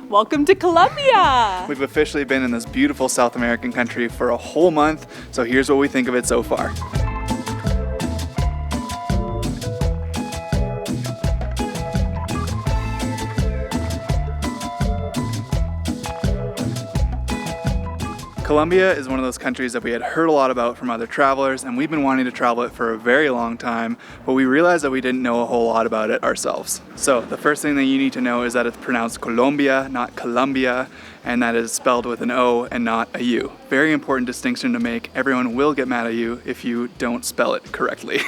Welcome to Colombia! We've officially been in this beautiful South American country for a whole month, so here's what we think of it so far. Colombia is one of those countries that we had heard a lot about from other travelers, and we've been wanting to travel it for a very long time, but we realized that we didn't know a whole lot about it ourselves. So the first thing that you need to know is that it's pronounced Colombia, not Colombia, and that is spelled with an O and not a U. Very important distinction to make. Everyone will get mad at you if you don't spell it correctly.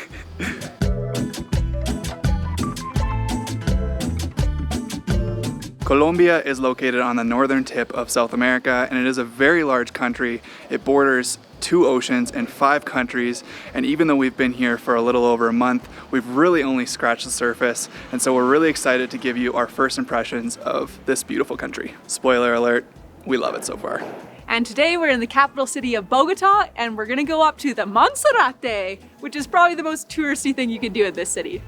Colombia is located on the northern tip of South America, and it is a very large country. It borders 2 oceans and 5 countries, and even though we've been here for a little over a month, we've really only scratched the surface, and so we're really excited to give you our first impressions of this beautiful country. Spoiler alert, we love it so far. And today we're in the capital city of Bogota, and we're gonna go up to the Monserrate, which is probably the most touristy thing you can do in this city.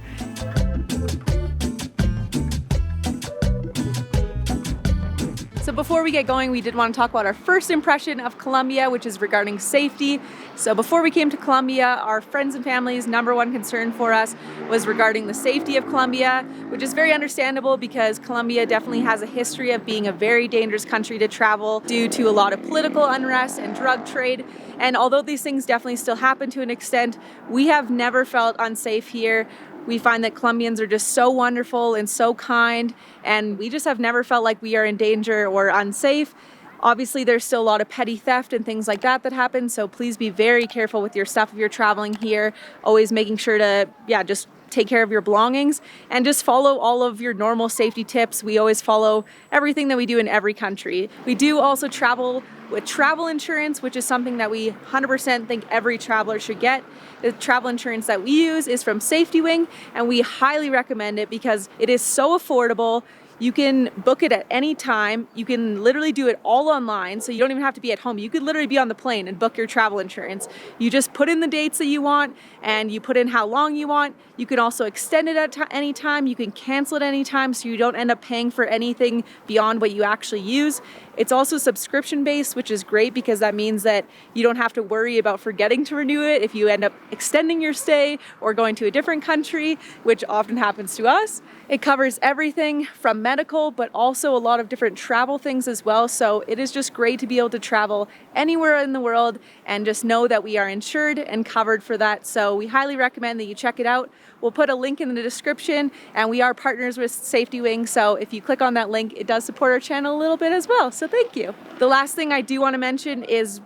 So before we get going, we did want to talk about our first impression of Colombia, which is regarding safety. So before we came to Colombia, our friends and family's #1 concern for us was regarding the safety of Colombia, which is very understandable because Colombia definitely has a history of being a very dangerous country to travel due to a lot of political unrest and drug trade. And although these things definitely still happen to an extent, we have never felt unsafe here. We find that Colombians are just so wonderful and so kind, and we just have never felt like we are in danger or unsafe. Obviously, there's still a lot of petty theft and things like that happen, so please be very careful with your stuff if you're traveling here. Always making sure to, just take care of your belongings and just follow all of your normal safety tips. We always follow everything that we do in every country. We do also travel with travel insurance, which is something that we 100% think every traveler should get. The travel insurance that we use is from Safety Wing, and we highly recommend it because it is so affordable. You can book it at any time. You can literally do it all online, so you don't even have to be at home. You could literally be on the plane and book your travel insurance. You just put in the dates that you want, and you put in how long you want. You can also extend it at any time. You can cancel it any time, so you don't end up paying for anything beyond what you actually use. It's also subscription-based, which is great because that means that you don't have to worry about forgetting to renew it if you end up extending your stay or going to a different country, which often happens to us. It covers everything from medical, but also a lot of different travel things as well. So it is just great to be able to travel anywhere in the world and just know that we are insured and covered for that. So we highly recommend that you check it out. We'll put a link in the description, and we are partners with Safety Wing, so if you click on that link, it does support our channel a little bit as well, so thank you. The last thing I do want to mention is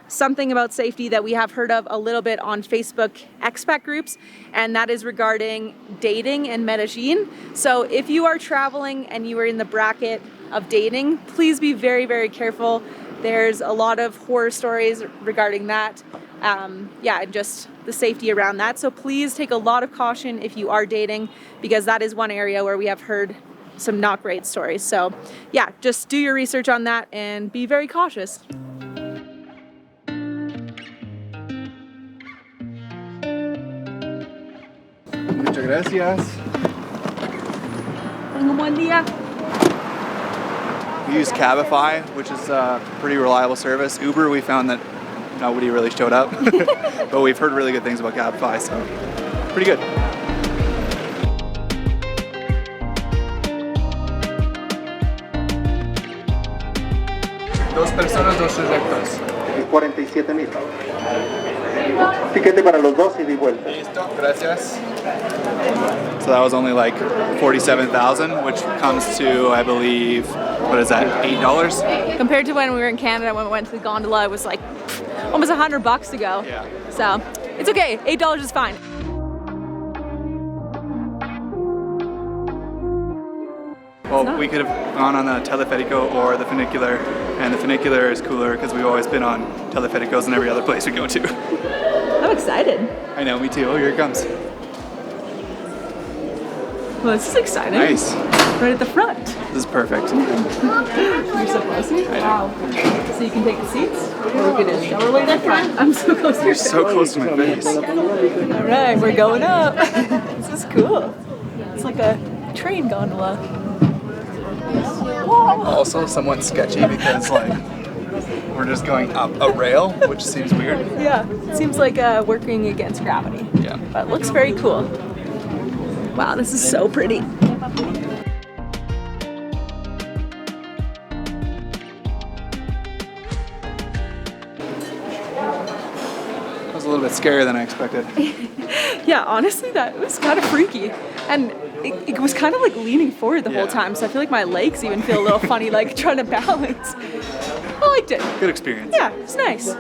something about safety that we have heard of a little bit on Facebook expat groups, and that is regarding dating in Medellin. So if you are traveling and you are in the bracket of dating, please be very, very careful. There's a lot of horror stories regarding that. And just the safety around that. So please take a lot of caution if you are dating, because that is one area where we have heard some not great stories. So just do your research on that and be very cautious. Muchas gracias. Tengo un buen día. We use Cabify, which is a pretty reliable service. Uber, we found that nobody really showed up, but we've heard really good things about Cabify, so pretty good. Dos personas, dos trayectos. 47,000. Tiquete para los dos y de vuelta. Listo, gracias. So that was only like 47,000, which comes to, I believe, what is that, $8? Compared to when we were in Canada, when we went to the gondola, it was like almost $100 to go. Yeah. So it's okay, $8 is fine. Well, we could have gone on the Teleférico or the funicular, and the funicular is cooler because we've always been on Telefericos in every other place we go to. I'm excited. I know, me too. Oh, here it comes. Well, this is exciting. Nice. Right at the front. This is perfect. You're so close to me. Wow. So you can take the seats, or we could just shower way in front. I'm so close to You're so close to my face. All right, we're going up. This is cool. It's like a train gondola. Also somewhat sketchy because like we're just going up a rail, which seems weird. Yeah, it seems like working against gravity. Yeah. But it looks very cool. Wow, this is so pretty. That was a little bit scarier than I expected. Yeah, honestly, that was kind of freaky. And it was kind of like leaning forward the whole time, so I feel like my legs even feel a little funny, like trying to balance. I liked it. Good experience. Yeah, it's nice.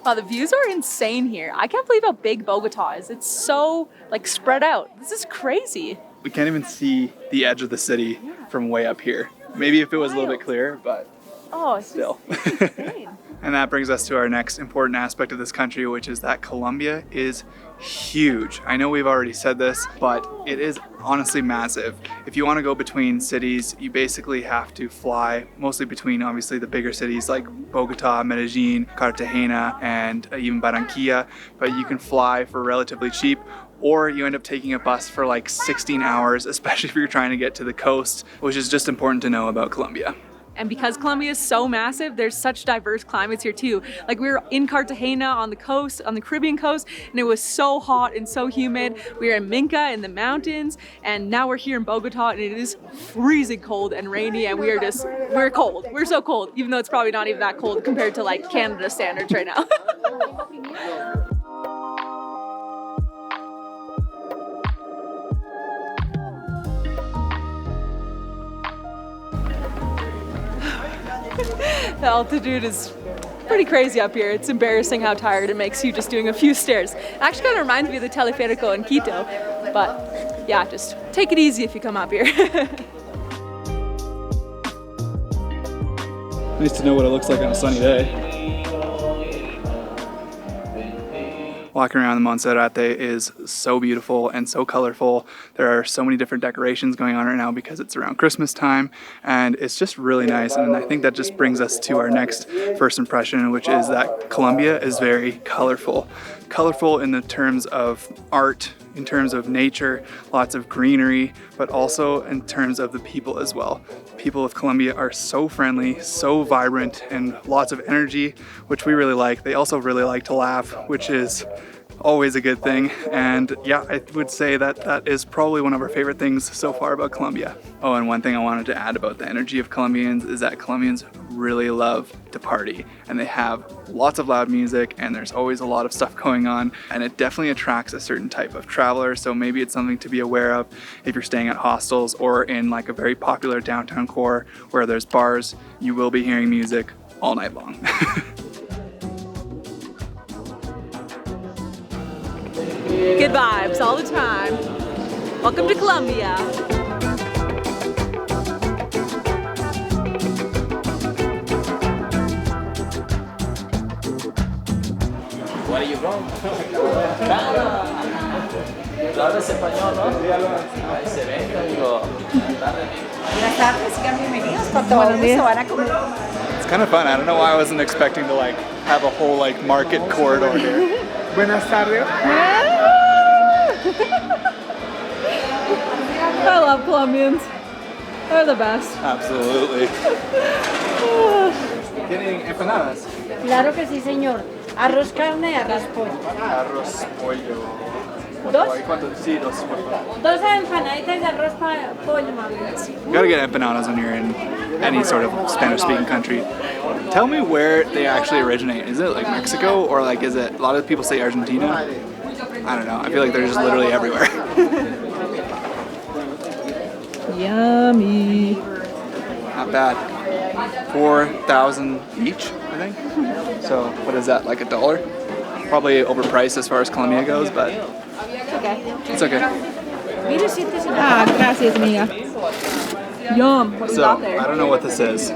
Wow, the views are insane here. I can't believe how big Bogota is. It's so like spread out. This is crazy. We can't even see the edge of the city from way up here. Maybe if it was a little bit clearer, but Oh, it's still. just insane. And that brings us to our next important aspect of this country, which is that Colombia is huge. I know we've already said this, but it is honestly massive. If you want to go between cities, you basically have to fly, mostly between obviously the bigger cities like Bogota, Medellin, Cartagena, and even Barranquilla, but you can fly for relatively cheap, or you end up taking a bus for like 16 hours, especially if you're trying to get to the coast, which is just important to know about Colombia. And because Colombia is so massive, there's such diverse climates here too. Like we were in Cartagena on the coast, on the Caribbean coast, and it was so hot and so humid. We were in Minca in the mountains, and now we're here in Bogota, and it is freezing cold and rainy, and we're cold. We're so cold, even though it's probably not even that cold compared to like Canada standards right now. The altitude is pretty crazy up here. It's embarrassing how tired it makes you just doing a few stairs. It actually kind of reminds me of the Teleférico in Quito, but yeah, just take it easy if you come up here. Nice to know what it looks like on a sunny day. Walking around the Monserrate is so beautiful and so colorful. There are so many different decorations going on right now because it's around Christmas time, and it's just really nice. And I think that just brings us to our next first impression, which is that Colombia is very colorful. Colorful in the terms of art, in terms of nature, lots of greenery, but also in terms of the people as well. People of Colombia are so friendly, so vibrant, and lots of energy, which we really like. They also really like to laugh, which is always a good thing. And yeah, I would say that that is probably one of our favorite things so far about Colombia. Oh, and one thing I wanted to add about the energy of Colombians is that Colombians really love to party, and they have lots of loud music, and there's always a lot of stuff going on, and it definitely attracts a certain type of traveler. So maybe it's something to be aware of if you're staying at hostels or in like a very popular downtown core where there's bars. You will be hearing music all night long. Good vibes all the time. Welcome to Colombia. Where are you from? ¿Tú hablas español, no? Ahí se ve, amigo. Buenas tardes, sigan bienvenidos. Con todo gusto van a comer. It's kind of fun. I don't know why I wasn't expecting to like have a whole like market corridor here. Buenas tardes. I love Colombians. They're the best. Absolutely. ¿Tienen empanadas? Claro que sí, señor. Arroz carne, arroz pollo. Arroz, pollo. ¿Dos? ¿Cuánto? Sí, dos, por favor. Dos empanaditas de arroz pollo, mami. You gotta get empanadas when you're in any sort of Spanish-speaking country. Tell me where they actually originate. Is it like Mexico, or like is it, a lot of people say Argentina? I don't know. I feel like they're just literally everywhere. Yummy. Not bad. 4,000 each, I think. So what is that, like $1? Probably overpriced as far as Colombia goes, but it's okay. Ah, gracias, amiga. Yum. What do we So got there? I don't know what this is.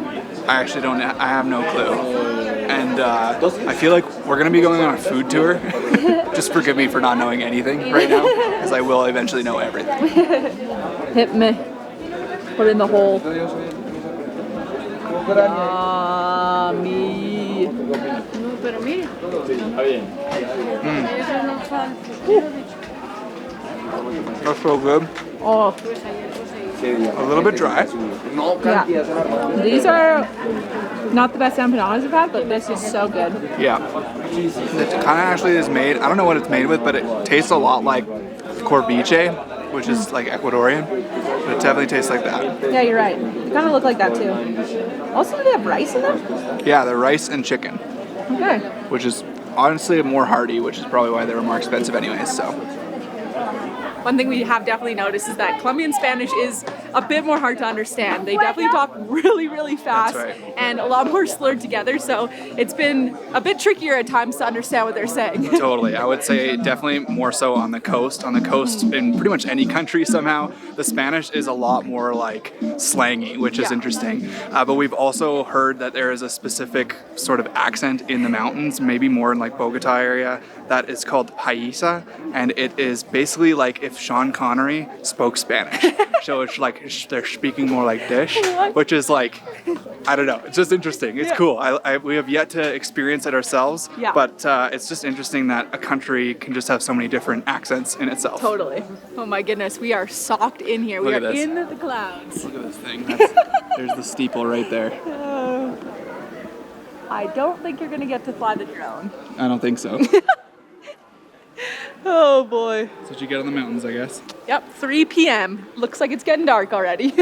I actually don't. I have no clue. And I feel like we're gonna be going on a food tour. Just forgive me for not knowing anything right now, because I will eventually know everything. Hit me. Put it in the hole. Yummy. No, pero mire. That's so good. Oh, A little bit dry. yeah. These are not the best empanadas I've had, but this is so good. Yeah. It kind of actually is made, I don't know what it's made with, but it tastes a lot like corviche, which is like Ecuadorian. But it definitely tastes like that. Yeah, you're right. They kind of look like that too. Also, do they have rice in them? Yeah, they're rice and chicken, Okay. which is honestly more hearty, which is probably why they were more expensive anyways, so. One thing we have definitely noticed is that Colombian Spanish is a bit more hard to understand. They definitely talk really, really fast That's right. and a lot more slurred together, so it's been a bit trickier at times to understand what they're saying. Totally. I would say definitely more so on the coast. On the coast, in pretty much any country somehow, the Spanish is a lot more like slangy, which is Yeah. interesting. But we've also heard that there is a specific sort of accent in the mountains, maybe more in like Bogota area, that is called paisa, and it is basically like if Sean Connery spoke Spanish. So it's like they're speaking more like this, which is like, I don't know, it's just interesting. It's Yeah. cool. We have yet to experience it ourselves, Yeah. but it's just interesting that a country can just have so many different accents in itself. Totally. Oh my goodness, we are socked in here. We Look are at this. in the clouds. Look at this thing. There's the steeple right there. I don't think you're gonna get to fly the drone. I don't think so. Oh boy. That's what you get on the mountains, I guess. Yep, 3 p.m. Looks like it's getting dark already.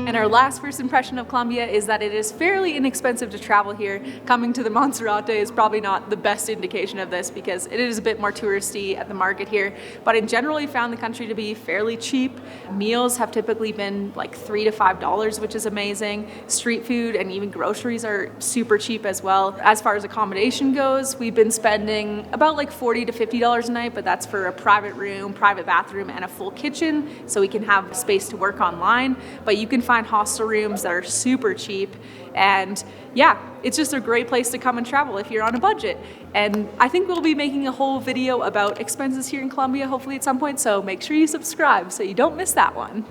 And our last first impression of Colombia is that it is fairly inexpensive to travel here. Coming to the Monserrate is probably not the best indication of this because it is a bit more touristy at the market here. But in general, we found the country to be fairly cheap. Meals have typically been like $3 to $5, which is amazing. Street food and even groceries are super cheap as well. As far as accommodation goes, we've been spending about like $40 to $50 a night, but that's for a private room, private bathroom, and a full kitchen, so we can have space to work online. But you can find hostel rooms that are super cheap, and yeah, it's just a great place to come and travel if you're on a budget. And I think we'll be making a whole video about expenses here in Colombia hopefully at some point, so make sure you subscribe so you don't miss that one.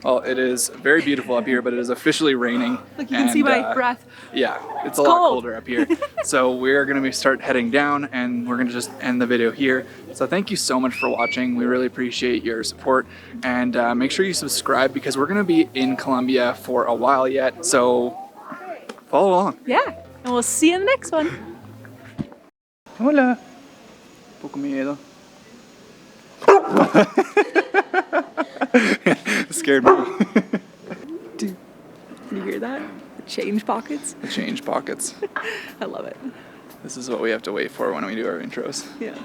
Well, it is very beautiful up here, but it is officially raining. Look, you can see my breath. Yeah, it's a lot cold. colder up here. So we're going to start heading down, and we're going to just end the video here. So thank you so much for watching. We really appreciate your support, and make sure you subscribe because we're going to be in Colombia for a while yet. So follow along. Yeah, and we'll see you in the next one. Hola. Poco miedo. Scared me. Can you hear that? The change pockets. The change pockets. I love it. This is what we have to wait for when we do our intros. Yeah.